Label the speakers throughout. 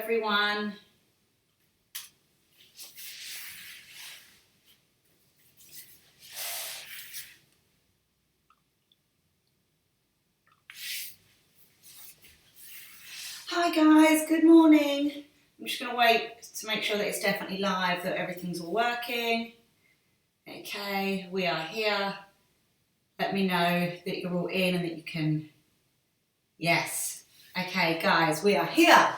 Speaker 1: everyone. Hi guys, good morning. I'm just going to wait to make sure that it's definitely live, that everything's all working. Okay, we are here. Let me know that you're all in and that you can... Yes. Okay guys, we are here.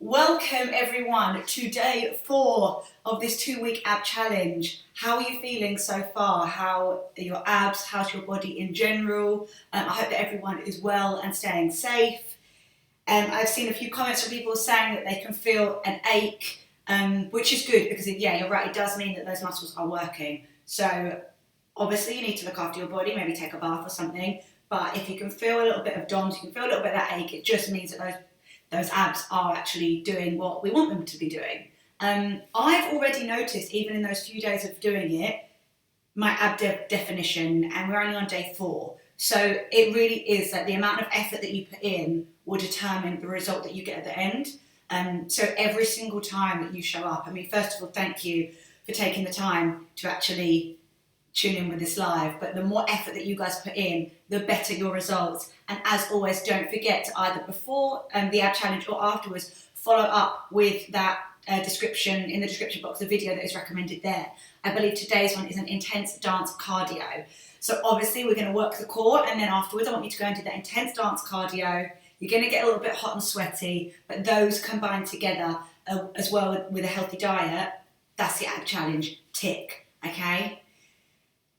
Speaker 1: Welcome everyone to day 4 of this 2-week ab challenge. How are you feeling so far? How are your abs? How's your body in general? I hope that everyone is well and staying safe. I've seen a few comments from people saying that they can feel an ache, which is good because, yeah, you're right, it does mean that those muscles are working. So obviously you need to look after your body, maybe take a bath or something. But if you can feel a little bit of DOMS, you can feel a little bit of that ache, it just means that those abs are actually doing what we want them to be doing. I've already noticed, even in those few days of doing it, my ab definition, and we're only on day 4. So it really is that the amount of effort that you put in will determine the result that you get at the end. So every single time that you show up, I mean, first of all, thank you for taking the time to actually tune in with this live, but the more effort that you guys put in, the better your results. And as always, don't forget to either before the ab challenge or afterwards, follow up with that description, in the description box, the video that is recommended there. I believe today's one is an intense dance cardio. So obviously we're going to work the core, and then afterwards I want you to go and do that intense dance cardio. You're going to get a little bit hot and sweaty, but those combined together as well with a healthy diet, that's the ab challenge. Tick, okay?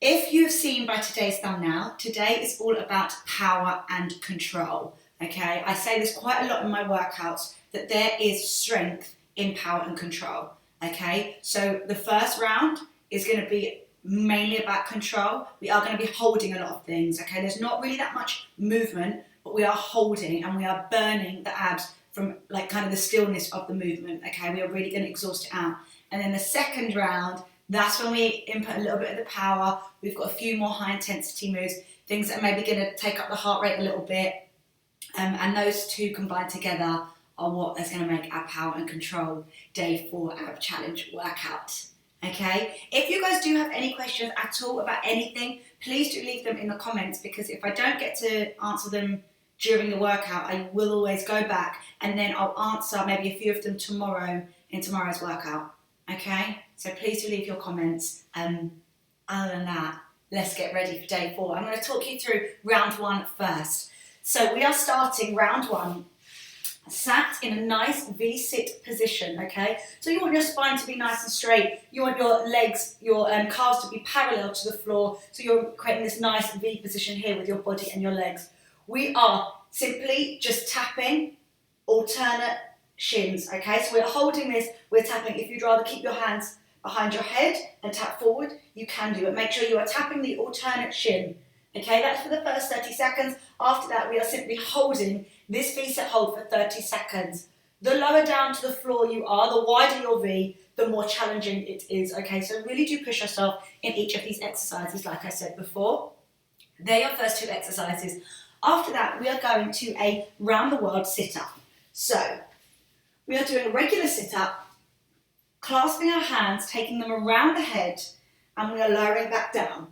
Speaker 1: If you've seen by today's thumbnail, today is all about power and control, okay? I say this quite a lot in my workouts, that there is strength in power and control, okay? So the first round is going to be mainly about control. We are going to be holding a lot of things, okay? There's not really that much movement, but we are holding and we are burning the abs from like kind of the stillness of the movement, okay? We are really going to exhaust it out. And then the second round, that's when we input a little bit of the power. We've got a few more high intensity moves, things that are maybe going to take up the heart rate a little bit. And those two combined together are what is going to make our power and control day 4 ab challenge workout. Okay, if you guys do have any questions at all about anything, please do leave them in the comments, because if I don't get to answer them during the workout, I will always go back and then I'll answer maybe a few of them tomorrow in tomorrow's workout. Okay, so please do leave your comments. Other than that, let's get ready for day 4. I'm going to talk you through round 1 first. So we are starting round 1 sat in a nice V-sit position, okay? So you want your spine to be nice and straight. You want your legs, your calves to be parallel to the floor. So you're creating this nice V position here with your body and your legs. We are simply just tapping alternate shins, okay? So we're holding this, we're tapping. If you'd rather keep your hands behind your head and tap forward, you can do it. Make sure you are tapping the alternate shin, okay? That's for the first 30 seconds. After that, we are simply holding this V-sit hold for 30 seconds. The lower down to the floor you are, the wider your V, the more challenging it is, okay? So really do push yourself in each of these exercises, like I said before. They're your first 2 exercises. After that, we are going to a round the world sit-up. So we are doing a regular sit-up, clasping our hands, taking them around the head, and we are lowering back down.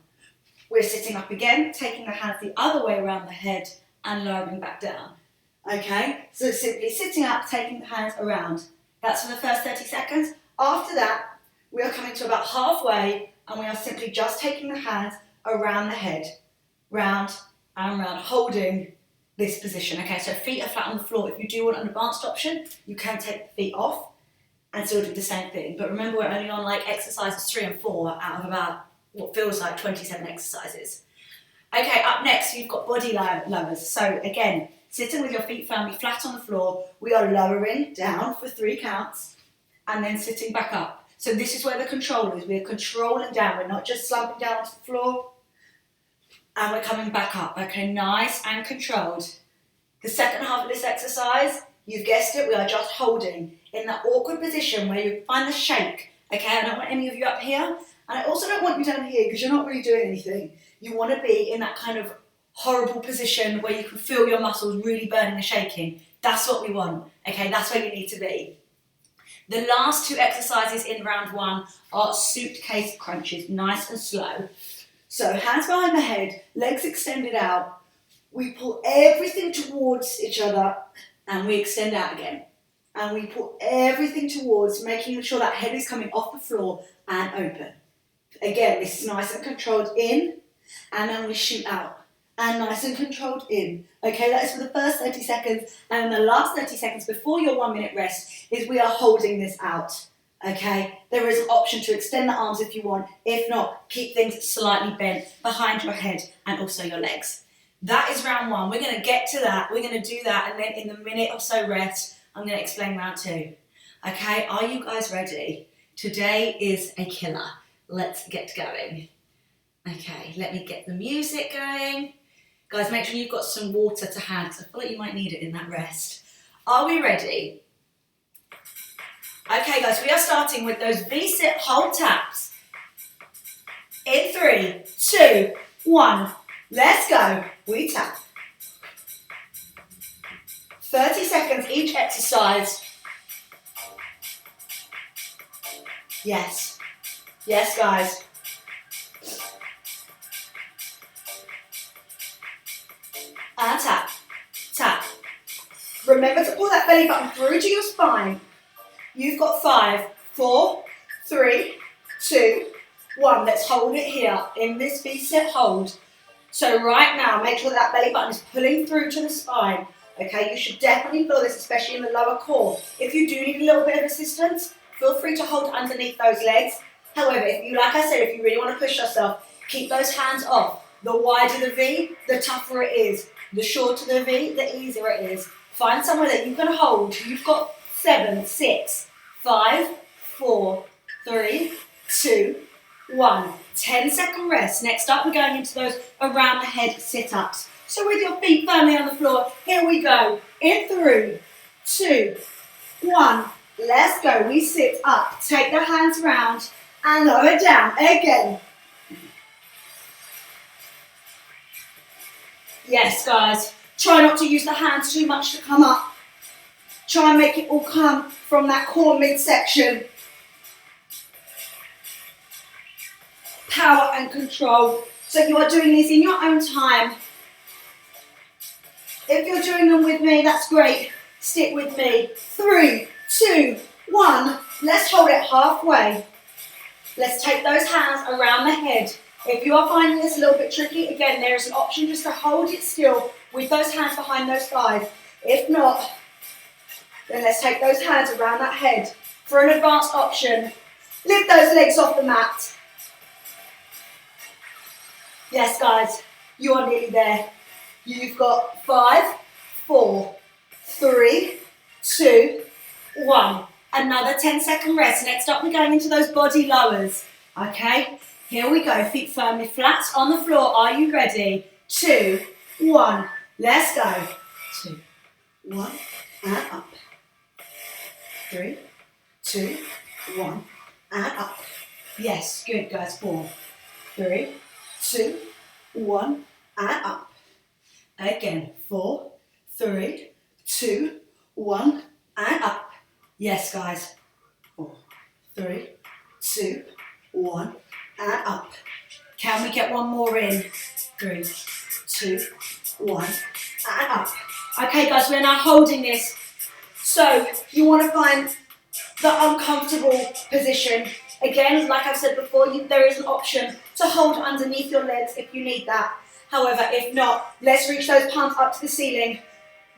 Speaker 1: We're sitting up again, taking the hands the other way around the head and lowering back down. Okay, so simply sitting up, taking the hands around. That's for the first 30 seconds. After that, we are coming to about halfway and we are simply just taking the hands around the head, round and round, holding this position. Okay, so feet are flat on the floor. If you do want an advanced option, you can take the feet off and still do the same thing. But remember, we're only on like exercises 3 and 4 out of about what feels like 27 exercises. Okay, up next, you've got body lowers. So again, sitting with your feet firmly flat on the floor, we are lowering down for 3 counts and then sitting back up. So this is where the control is. We're controlling down. We're not just slumping down to the floor and we're coming back up. Okay, nice and controlled. The second half of this exercise, you've guessed it, we are just holding in that awkward position where you find the shake. Okay, I don't want any of you up here, and I also don't want you down here because you're not really doing anything. You want to be in that kind of horrible position where you can feel your muscles really burning and shaking. That's what we want, okay? That's where you need to be. The last 2 exercises in round 1 are suitcase crunches, nice and slow. So hands behind the head, legs extended out. We pull everything towards each other and we extend out again. And we pull everything towards, making sure that head is coming off the floor and open. Again, this is nice and controlled in, and then we shoot out. And nice and controlled in. Okay, that is for the first 30 seconds. And the last 30 seconds before your 1 minute rest is we are holding this out. Okay, there is an option to extend the arms if you want. If not, keep things slightly bent behind your head and also your legs. That is round 1. We're going to get to that. We're going to do that, and then in the minute or so rest, I'm going to explain round 2. Okay, are you guys ready? Today is a killer. Let's get going. Okay, let me get the music going. Guys, make sure you've got some water to hand, because I feel like you might need it in that rest. Are we ready? Okay, guys, we are starting with those V-sit hold taps. In 3, 2, 1. Let's go. We tap. 30 seconds each exercise. Yes. Yes, guys. And tap. Tap. Remember to pull that belly button through to your spine. You've got 5, 4, 3, 2, 1. Let's hold it here in this V-sit hold. So right now, make sure that belly button is pulling through to the spine. Okay, you should definitely feel this, especially in the lower core. If you do need a little bit of assistance, feel free to hold underneath those legs. However, if you, like I said, if you really want to push yourself, keep those hands off. The wider the V, the tougher it is. The shorter the V, the easier it is. Find somewhere that you can hold. You've got 7, 6, 5, 4, 3, 2, 1. 10-second rest. Next up, we're going into those around the head sit-ups. So with your feet firmly on the floor, here we go. In 3, 2, 1. Let's go. We sit up. Take the hands round and lower down. Again. Yes, guys. Try not to use the hands too much to come up. Try and make it all come from that core midsection. Power and control. So you are doing these in your own time. If you're doing them with me, that's great. Stick with me. 3, 2, 1. Let's hold it halfway. Let's take those hands around the head. If you are finding this a little bit tricky, again, there is an option just to hold it still with those hands behind those thighs. If not, then let's take those hands around that head. For an advanced option, lift those legs off the mat. Yes, guys, you are nearly there. You've got 5, 4, 3, 2, 1. Another 10-second rest. Next up, we're going into those body lowers. Okay, here we go. Feet firmly flat on the floor. Are you ready? 2, 1. Let's go. 2, 1, and up. 3, 2, 1, and up. Yes, good, guys. 4, 3, 2, 1, and up. Again, 4, 3, 2, 1, and up. Yes, guys. 4, 3, 2, 1, and up. Can we get one more in? 3, 2, 1, and up. Okay, guys, we're now holding this. So you want to find the uncomfortable position. Again, like I've said before, there is an option to hold underneath your legs if you need that. However, if not, let's reach those palms up to the ceiling.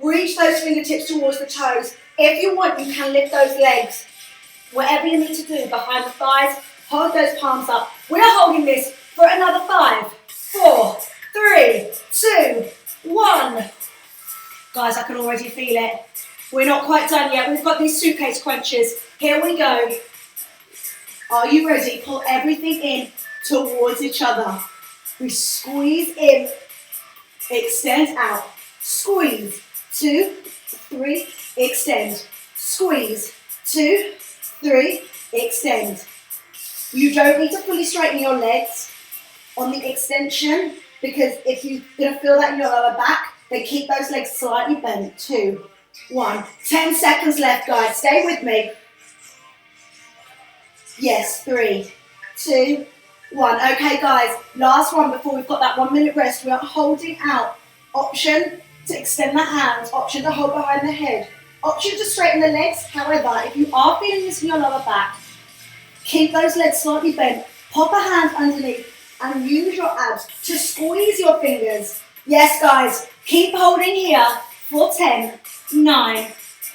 Speaker 1: Reach those fingertips towards the toes. If you want, you can lift those legs. Whatever you need to do behind the thighs, hold those palms up. We're holding this for another 5, 4, 3, 2, 1. Guys, I can already feel it. We're not quite done yet. We've got these suitcase crunches. Here we go. Are you ready? Pull everything in towards each other. We squeeze in, extend out, squeeze, 2, 3, extend, squeeze, 2, 3, extend. You don't need to fully straighten your legs on the extension, because if you're going to feel that in your lower back, then keep those legs slightly bent. 2, 1. 10 seconds left, guys. Stay with me.
Speaker 2: Yes, 3, 2, 1. Okay, guys, last one before we've got that 1 minute rest. We are holding out. Option to extend the hands, option to hold behind the head, option to straighten the legs. However, if you are feeling this in your lower back, keep those legs slightly bent, pop a hand underneath and use your abs to squeeze your fingers. Yes, guys, keep holding here for 10, 9,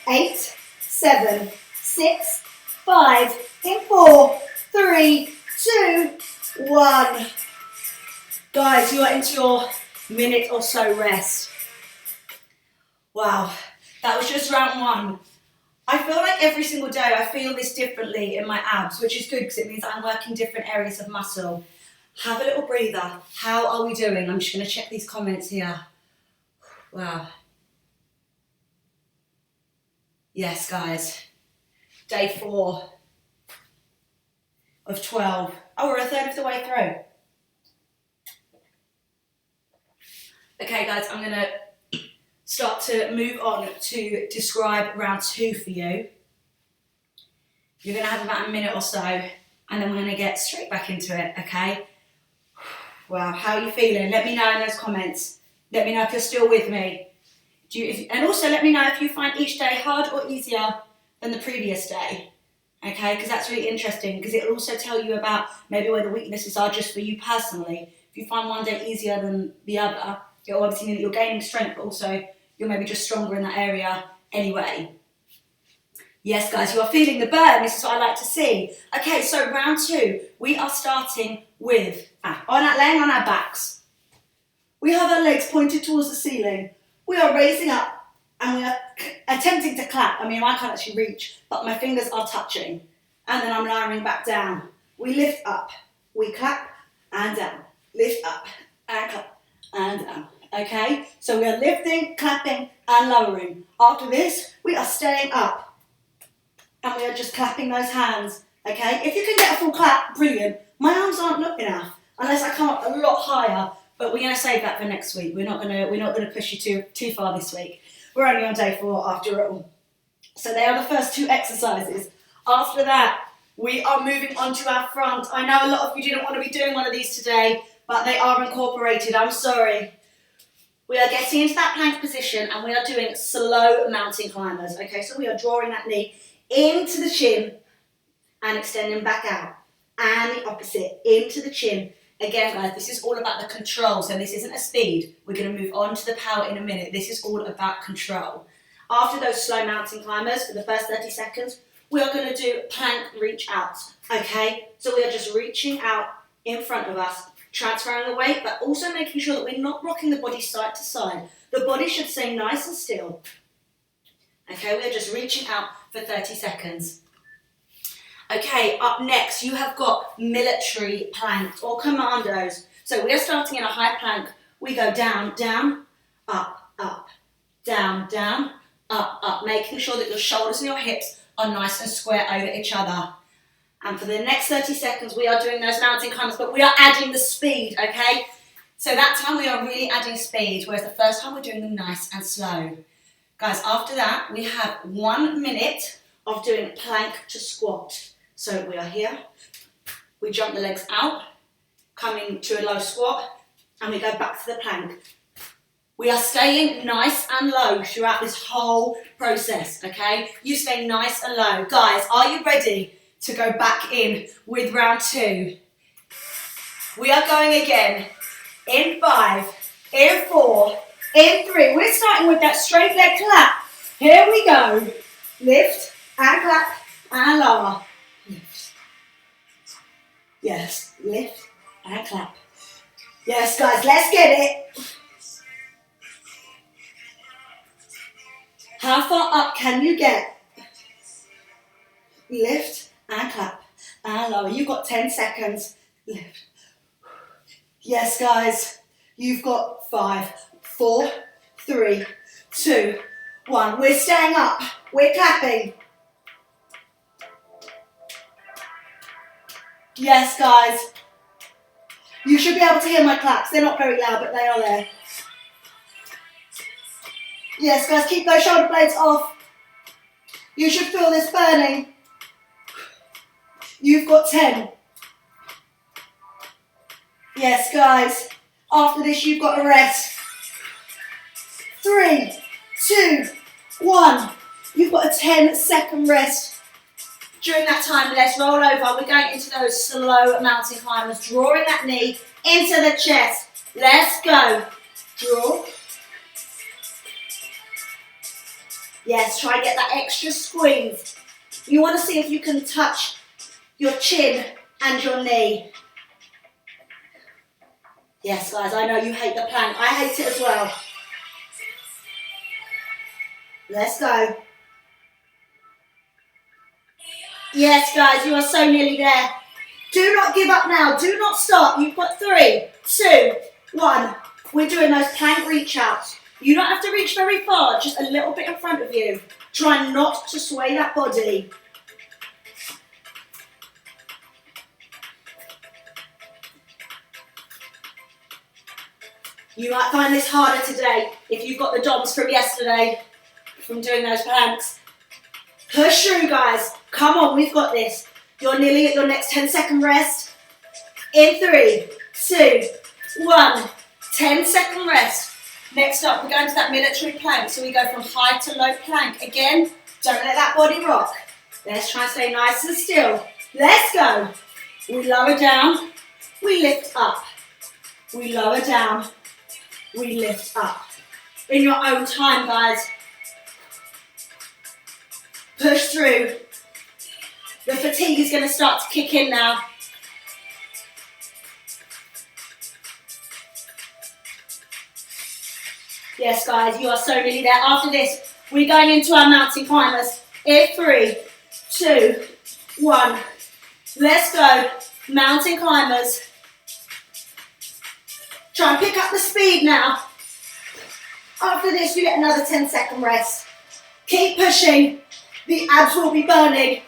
Speaker 2: 8, 7, 6, 5, in 4, 3, 2, 1. Guys, you are into your minute or so rest. Wow, that was just round 1. I feel like every single day I feel this differently in my abs, which is good because it means I'm working different areas of muscle. Have a little breather. How are we doing? I'm just going to check these comments here. Wow. Yes, guys. Day 4 of 12. Oh, we're a third of the way through. Okay, guys, I'm going to start to move on to describe round 2 for you. You're going to have about a minute or so, and then we're going to get straight back into it, okay? Wow, how are you feeling? Let me know in those comments. Let me know if you're still with me. And also let me know if you find each day hard or easier than the previous day, okay? Because that's really interesting, because it'll also tell you about maybe where the weaknesses are just for you personally. If you find one day easier than the other, it'll obviously mean that you're gaining strength, but also you're maybe just stronger in that area anyway. Yes, guys, you are feeling the burn. This is what I like to see. Okay, so round 2, we are starting with laying on our backs. We have our legs pointed towards the ceiling. We are raising up and we are attempting to clap. I mean, I can't actually reach, but my fingers are touching. And then I'm lowering back down. We lift up, we clap and down. Lift up and clap and down. Okay, so we are lifting, clapping and lowering. After this, we are staying up. And we are just clapping those hands, okay? If you can get a full clap, brilliant. My arms aren't long enough, unless I come up a lot higher, but we're gonna save that for next week. We're not gonna push you too far this week. We're only on day 4 after all. So they are the first 2 exercises. After that, we are moving on to our front. I know a lot of you didn't want to be doing one of these today, but they are incorporated, I'm sorry. We are getting into that plank position and we are doing slow mountain climbers, okay? So we are drawing that knee into the chin and extending back out, and the opposite, into the chin. Again, guys, this is all about the control, so this isn't a speed. We're going to move on to the power in a minute. This is all about control. After those slow mountain climbers, for the first 30 seconds, we are going to do plank reach out, okay? So we are just reaching out in front of us, transferring the weight, but also making sure that we're not rocking the body side to side. The body should stay nice and still. Okay, we're just reaching out for 30 seconds. Okay, up next, you have got military planks or commandos. So we are starting in a high plank. We go down, down, up, up, down, down, up, making sure that your shoulders and your hips are nice and square over each other. And for the next 30 seconds, we are doing those mountain climbers, but we are adding the speed, okay? So that time we are really adding speed, whereas the first time we're doing them nice and slow. Guys, after that, we have 1 minute of doing plank to squat. So we are here, we jump the legs out, coming to a low squat, and we go back to the plank. We are staying nice and low throughout this whole process, okay? You stay nice and low. Guys, are you ready to go back in with round 2? We are going again in 5, in 4, in 3. We're starting with that straight leg clap. Here we go. Lift and clap and lower. Lift. Yes, lift and clap. Yes, guys, let's get it. How far up can you get? Lift and clap and lower. You've got 10 seconds. Lift. Yes, guys, you've got 5, 4, 3, 2, 1. We're staying up. We're clapping. Yes, guys. You should be able to hear my claps. They're not very loud, but they are there. Yes, guys, keep those shoulder blades off. You should feel this burning. You've got 10. Yes, guys. After this, you've got a rest. 3, 2, 1. You've got a 10-second rest. During that time, let's roll over. We're going into those slow mountain climbers, drawing that knee into the chest. Let's go. Draw. Yes, try and get that extra squeeze. You want to see if you can touch your chin and your knee. Yes, guys, I know you hate the plank. I hate it as well. Let's go. Yes, guys, you are so nearly there. Do not give up now. Do not stop. You've got 3, 2, 1. We're doing those plank reach outs. You don't have to reach very far, just a little bit in front of you. Try not to sway that body. You might find this harder today if you've got the DOMs from yesterday, from doing those planks. Push through, guys. Come on, we've got this. You're nearly at your next 10-second rest. In 3, 2, 1. 10-second rest. Next up, we're going to that military plank. So we go from high to low plank. Again, don't let that body rock. Let's try and stay nice and still. Let's go. We lower down. We lift up. We lower down. We lift up. In your own time, guys. Push through. The fatigue is going to start to kick in now. Yes, guys, you are so nearly there. After this, we're going into our mountain climbers. In 3, 2, 1. Let's go. Mountain climbers. Try and pick up the speed now. After this, you get another 10-second rest. Keep pushing. The abs will be burning.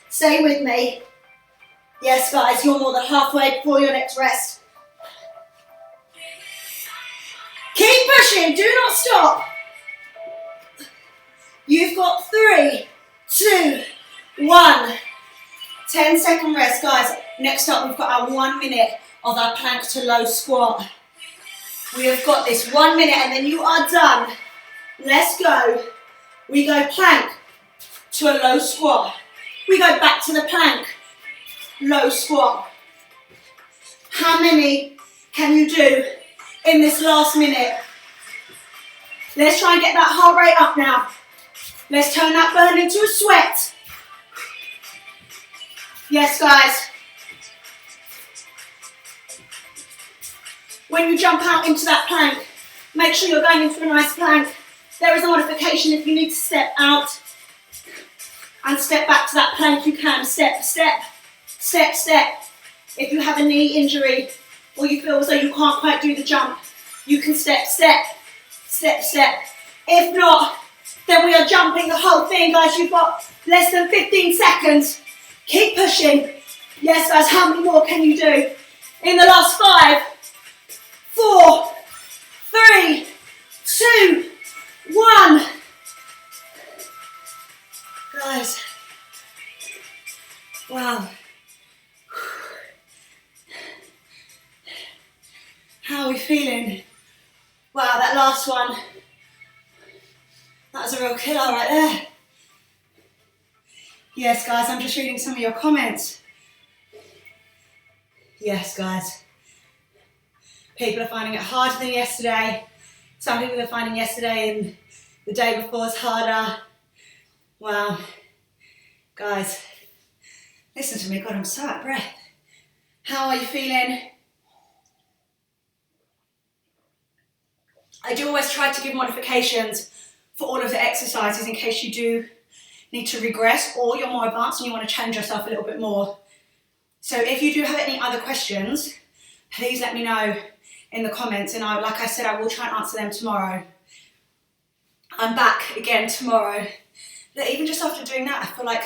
Speaker 2: Stay with me. Yes, guys, you're more than halfway before your next rest. Keep pushing. Do not stop. You've got 3, 2, 1. 10-second rest, guys. Next up, we've got our 1 minute of our plank to low squat. We have got this 1 minute and then you are done. Let's go. We go plank to a low squat. We go back to the plank, low squat. How many can you do in this last minute? Let's try and get that heart rate up now. Let's turn that burn into a sweat. Yes, guys. When you jump out into that plank, make sure you're going into a nice plank. There is a modification if you need to step out and step back to that plank, you can. Step, step, step, step. If you have a knee injury or you feel as though you can't quite do the jump, you can step, step, step, step. If not, then we are jumping the whole thing, guys. You've got less than 15 seconds. Keep pushing. Yes, guys, how many more can you do? In the last 5, 4, 3, 2, 1. Guys, wow. How are we feeling? Wow, that last one, that was a real killer right there. Yes, guys, I'm just reading some of your comments. Yes, guys. People are finding it harder than yesterday. Some people are finding yesterday and the day before was harder. Wow. Guys, listen to me. God, I'm so out of breath. How are you feeling? I do always try to give modifications for all of the exercises in case you do need to regress or you're more advanced and you want to challenge yourself a little bit more. So if you do have any other questions, please let me know in the comments, and like I said, I will try and answer them tomorrow. I'm back again tomorrow. But even just after doing that, I feel like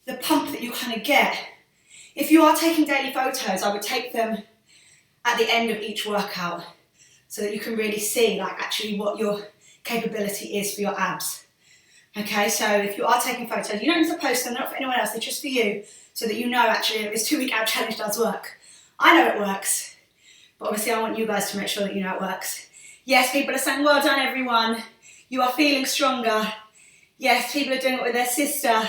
Speaker 2: the pump that you kind of get, if you are taking daily photos, I would take them at the end of each workout so that you can really see like actually what your capability is for your abs. Okay, so if you are taking photos, you don't need to post them, they're not for anyone else, they're just for you, so that you know actually that this 2-week ab challenge does work. I know it works, but obviously I want you guys to make sure that you know it works. Yes, people are saying, well done everyone. You are feeling stronger. Yes, people are doing it with their sister.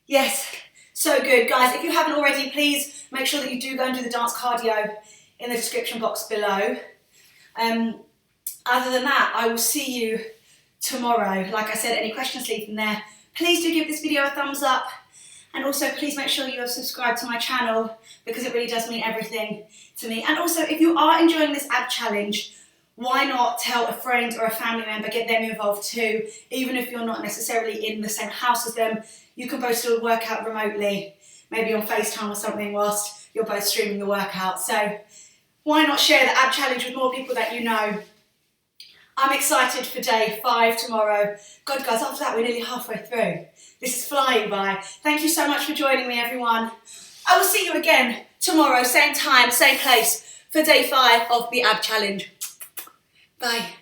Speaker 2: Yes, so good. Guys, if you haven't already, please make sure that you do go and do the dance cardio in the description box below. Other than that, I will see you tomorrow. Like I said, any questions, leave them there. Please do give this video a thumbs up. And also, please make sure you are subscribed to my channel because it really does mean everything to me. And also, if you are enjoying this ab challenge, why not tell a friend or a family member, get them involved too. Even if you're not necessarily in the same house as them, you can both still work out remotely, maybe on FaceTime or something whilst you're both streaming the workout. So why not share the ab challenge with more people that you know? I'm excited for day 5 tomorrow. God, guys, after that, we're nearly halfway through. This is flying by. Thank you so much for joining me, everyone. I will see you again tomorrow, same time, same place, for day 5 of the ab challenge. Bye.